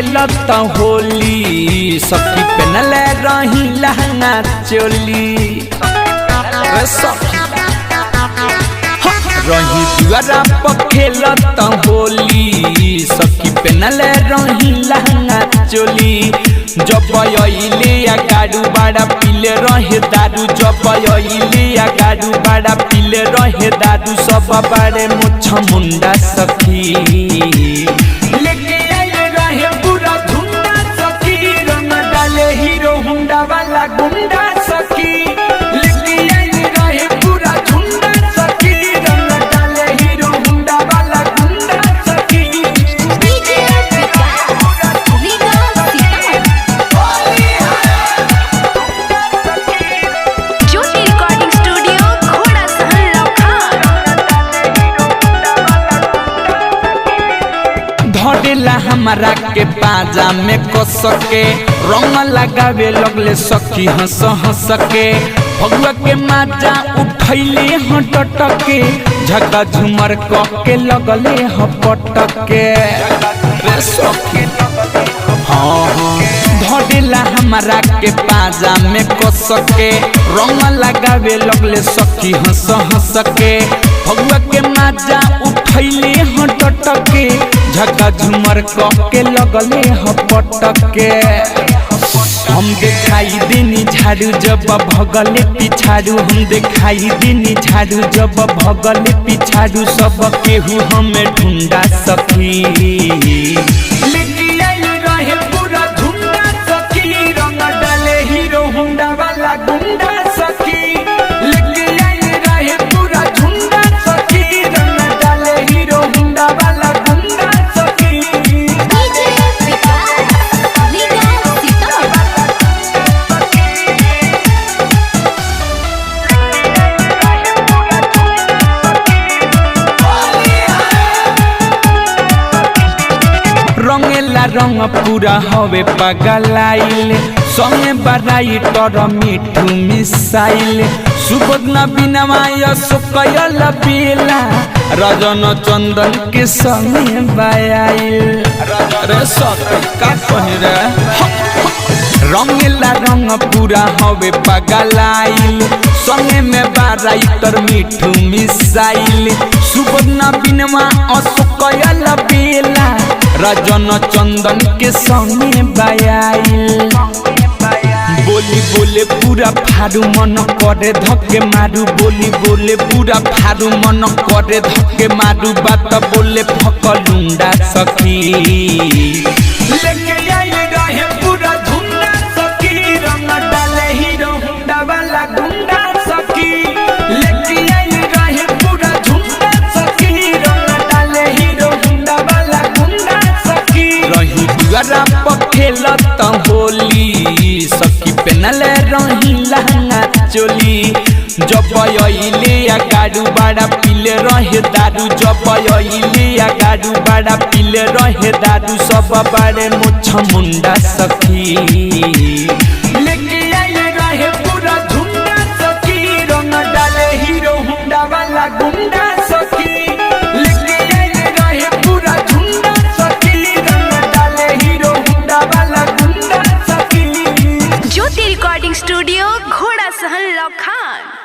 खेलत होली सखी पहनले रही लहंगा चोली रही दुआरा पर खेलत होली सखी पहनले रही लहंगा चोली जब अइले या गाड़ू बड़ा पीले रहे दारू जब अइले या गाड़ू बड़ा पीले रहे दारू सब बड़े मुछ मुंडा सखी लेके आए रहे पूरा झुंडा सखी रंग डाले हीरो हुंडा वाला गुंडा सखी लेके आए रहे पूरा झुंडा सखी रंग डाले हीरो हुंडा वाला गुंडा सखी धरेला हमारा के पाजा में कस के रंग लगावे लगले सखी हंस हंस के भगवा के माजा उठैले हटटके झका झुमर के लगले हपटके रे सखी हाँ धरेला हमारा के पाजा में कस के रंग लगावे लगले सखी हंस हंस के भगवा के माजा उठैले हटटके झका झुमर के लगले हपटके हम दिखाई देनी झाड़ू जब भगले पिछाड़ू हम दिखाई देनी झाड़ू जब भगले पिछाड़ू सब केहू हमें ढूंढा सखी लेके आइल रहे पूरा झुंडा सखी रंग डाले हीरो हुंडा वाला गुंडा सखी लेके आइल रहे पूरा झुंडा सखी रंग डाले हीरो हुंडा वाला गुंडा सखी रंगेला रंग पूरा हवे पगलाइल संगे बड़ाई तर मिठू मिसाइल सुबोध न बिनवाय सुकयल बेला रजन चंदन के संगे बायाइल रे सखी का कहि रे रंगेला रंग पूरा हवे पगलाइल संगे में बड़ाई तर मिठू मिसाइल सुबोध न बिनवा असुकयल बेला रजन चंदन के संगे बायाइल बोली बोले पूरा फारू मन करे धक्के मारू बोली बोले पूरा फारू मन करे धक्के मारू बात बोले फकलुंडा सखी लेके आइल रहे पूरा झुंडा सखी रंग डाले हीरो हुंडा वाला गुंडा सखी लेके आइल रहे पूरा झुंडा सखी रंग डाले हीरो हुंडा वाला गुंडा सखी रही दुआरा पर खेलत होली सखी पहनले रही लहंगा चोली जब अइले या गाड़ू बड़ा पीले रहे दारू जब अइले या गाड़ू बड़ा पीले रहे दारू सब बड़े मुछ मुंडा सखी लेके आइल रहे पूरा झुंडा सखी रंग डाले हीरो हुंडा वाला गुंडा सखी लेके आइल रहे पूरा झुंडा सखी रंग डाले हीरो हुंडा वाला गुंडा सखी ज्योति रिकॉर्डिंग स्टूडियो घोड़ा सहन लखान।